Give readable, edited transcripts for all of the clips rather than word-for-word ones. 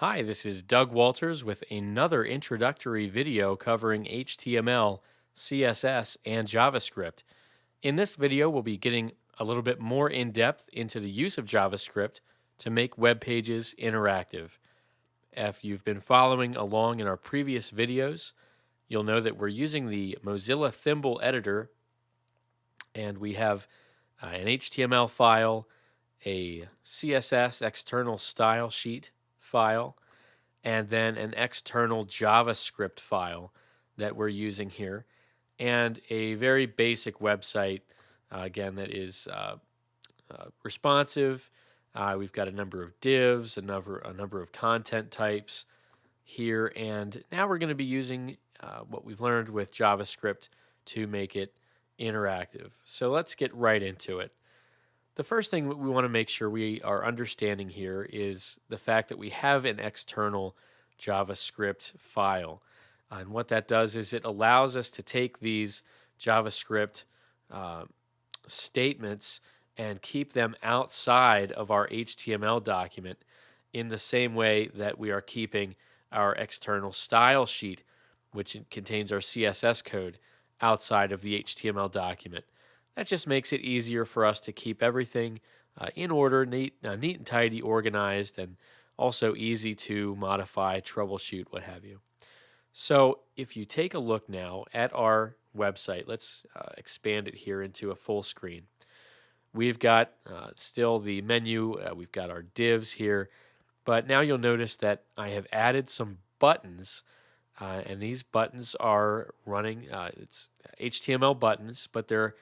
Hi, this is Doug Walters with another introductory video covering HTML, CSS, and JavaScript. In this video, we'll be getting a little bit more in depth into the use of JavaScript to make web pages interactive. If you've been following along in our previous videos, you'll know that we're using the Mozilla Thimble editor, and we have an HTML file, a CSS external style sheet file, and then an external JavaScript file that we're using here, and a very basic website, again, that is responsive. We've got a number of divs, a number of content types here, and now we're going to be using what we've learned with JavaScript to make it interactive. So let's get right into it. The first thing that we want to make sure we are understanding here is the fact that we have an external JavaScript file. And what that does is it allows us to take these JavaScript statements and keep them outside of our HTML document in the same way that we are keeping our external style sheet, which contains our CSS code, outside of the HTML document. That just makes it easier for us to keep everything in order, neat and tidy, organized, and also easy to modify, troubleshoot, what have you. So if you take a look now at our website, let's expand it here into a full screen. We've got still the menu, we've got our divs here, but now you'll notice that I have added some buttons, and these buttons are running, it's HTML buttons, but they're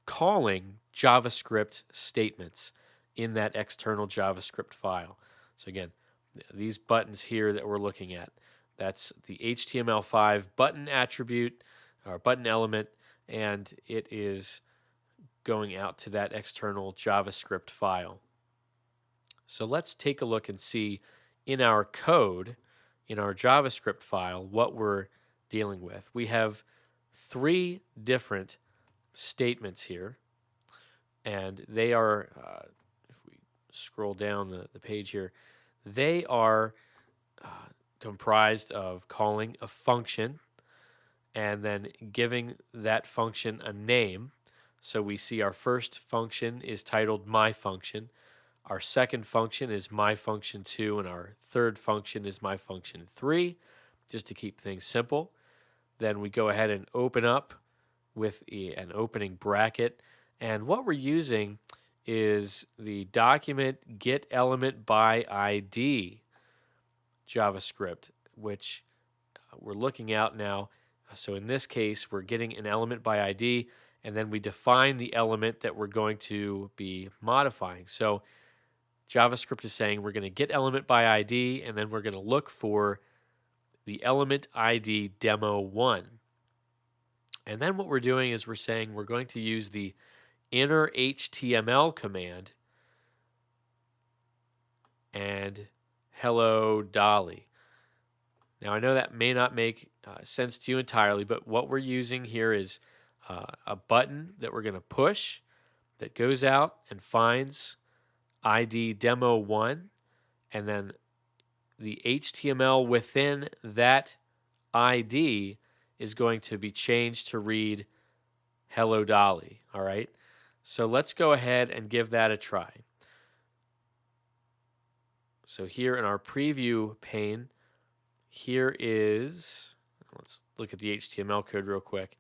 calling JavaScript statements in that external JavaScript file. So again, these buttons here that we're looking at, that's the HTML5 button attribute or button element, and it is going out to that external JavaScript file. So let's take a look and see in our code, in our JavaScript file, what we're dealing with. We have three different statements here, and they are, if we scroll down the page here, they are comprised of calling a function and then giving that function a name. So we see our first function is titled myFunction, our second function is myFunction2, and our third function is myFunction3, just to keep things simple. Then we go ahead and open up with an opening bracket, and what we're using is the document get element by ID JavaScript, which we're looking at now. So in this case, we're getting an element by ID, and then we define the element that we're going to be modifying. So JavaScript is saying we're going to get element by ID, and then we're going to look for the element ID demo1. And then what we're doing is we're saying we're going to use the inner HTML command and hello Dolly. Now I know that may not make sense to you entirely, but what we're using here is a button that we're going to push that goes out and finds ID demo1, and then the HTML within that ID is going to be changed to read hello Dolly. All right, so let's go ahead and give that a try. So here in our preview pane, here is, let's look at the HTML code real quick.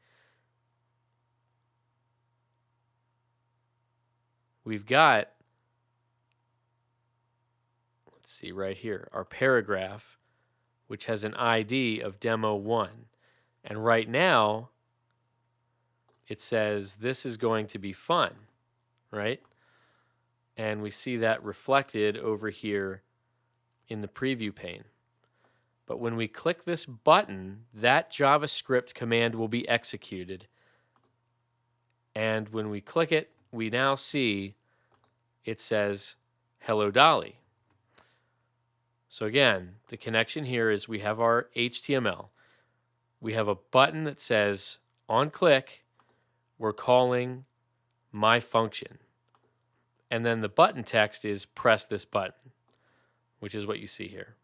We've got, let's see right here, our paragraph, which has an ID of demo1. And right now, it says this is going to be fun, right? And we see that reflected over here in the preview pane. But when we click this button, that JavaScript command will be executed. And when we click it, we now see it says hello Dolly. So again, the connection here is we have our HTML. We have a button that says on click, we're calling my function. And then the button text is press this button, which is what you see here.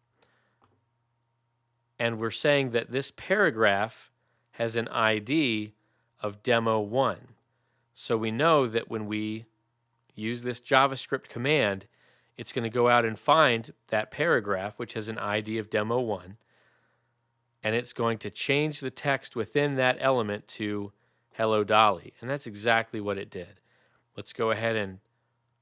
and we're saying that this paragraph has an ID of demo1. So we know that when we use this JavaScript command, it's going to go out and find that paragraph, which has an ID of demo1, and it's going to change the text within that element to Hello Dolly. And that's exactly what it did. Let's go ahead and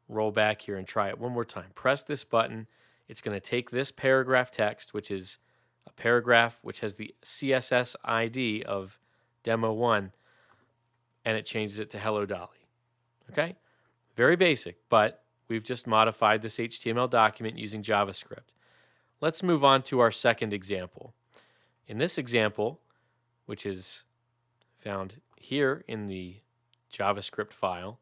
roll back here and try it one more time. Press this button. It's going to take this paragraph text, which is a paragraph which has the CSS ID of demo1, and it changes it to Hello Dolly. Okay? Very basic, but we've just modified this HTML document using JavaScript. Let's move on to our second example. In this example, which is found here in the JavaScript file,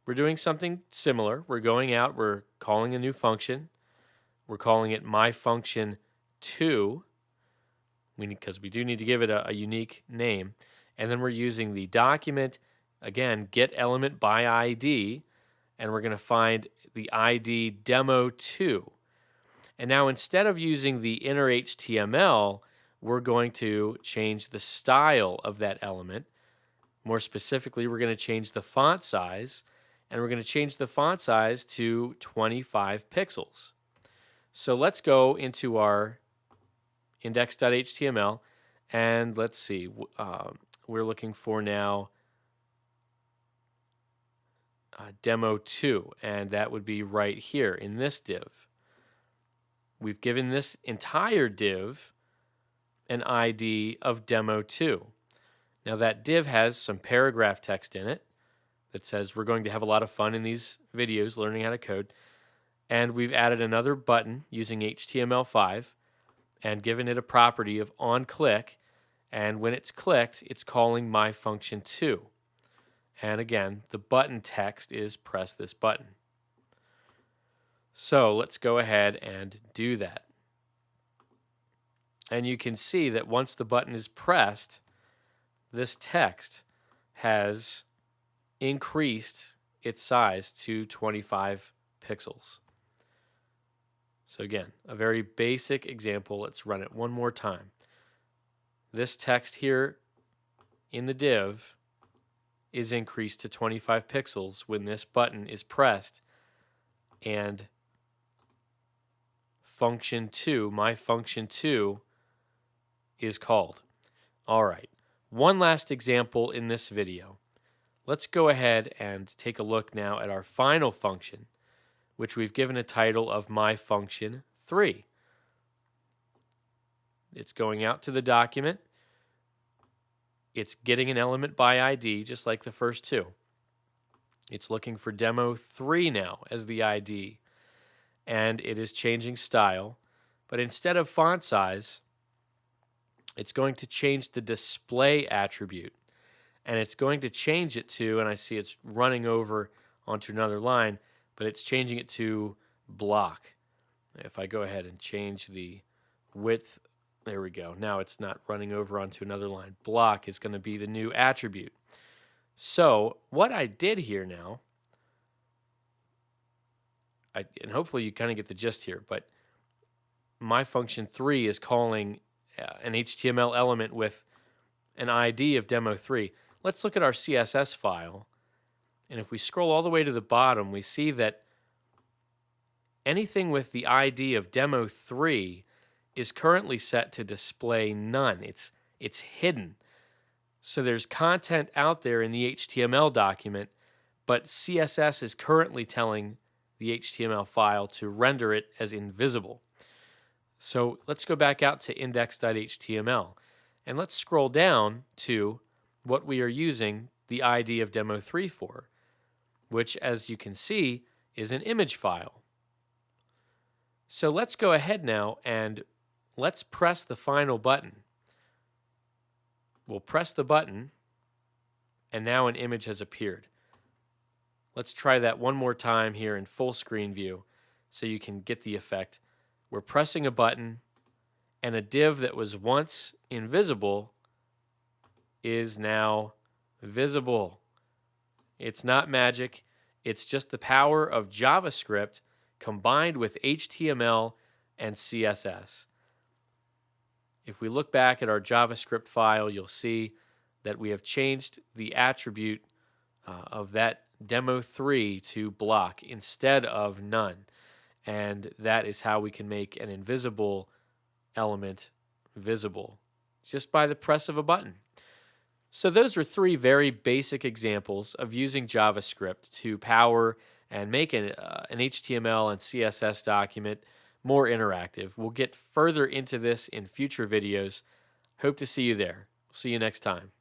we're doing something similar. We're going out, we're calling a new function. We're calling it myfunction2, because we do need to give it a unique name. And then we're using the document, again, get element by ID, and we're going to find the ID demo2. And now instead of using the inner HTML, we're going to change the style of that element. More specifically, we're going to change the font size, and we're going to change the font size to 25 pixels. So let's go into our index.html, and let's see. We're looking for now demo2, and that would be right here in this div. We've given this entire div an ID of demo2. Now that div has some paragraph text in it that says we're going to have a lot of fun in these videos learning how to code. And we've added another button using HTML5 and given it a property of onClick. And when it's clicked, it's calling myfunction2. And again, the button text is press this button. So let's go ahead and do that. And you can see that once the button is pressed, this text has increased its size to 25 pixels. So again, a very basic example. Let's run it one more time. This text here in the div is increased to 25 pixels when this button is pressed, and function2, myfunction2, is called. All right, one last example in this video. Let's go ahead and take a look now at our final function, which we've given a title of myfunction3. It's going out to the document. It's getting an element by ID, just like the first two. It's looking for demo3 now as the ID, and it is changing style. But instead of font size, it's going to change the display attribute, and it's going to change it to, and I see it's running over onto another line, but it's changing it to block. If I go ahead and change the width, there we go. Now it's not running over onto another line. Block is going to be the new attribute. So what I did here now, and hopefully you kind of get the gist here, but myfunction3 is calling an HTML element with an ID of demo3. Let's look at our CSS file. And if we scroll all the way to the bottom, we see that anything with the ID of demo3 is currently set to display none. It's hidden. So there's content out there in the HTML document, but CSS is currently telling the HTML file to render it as invisible. So let's go back out to index.html, and let's scroll down to what we are using the ID of demo3 for, which, as you can see, is an image file. So let's go ahead now and let's press the final button. We'll press the button, and now an image has appeared. Let's try that one more time here in full screen view so you can get the effect. We're pressing a button, and a div that was once invisible is now visible. It's not magic. It's just the power of JavaScript combined with HTML and CSS. If we look back at our JavaScript file, you'll see that we have changed the attribute of that demo3 to block instead of none. And that is how we can make an invisible element visible just by the press of a button. So those are three very basic examples of using JavaScript to power and make an HTML and CSS document more interactive. We'll get further into this in future videos. Hope to see you there. See you next time.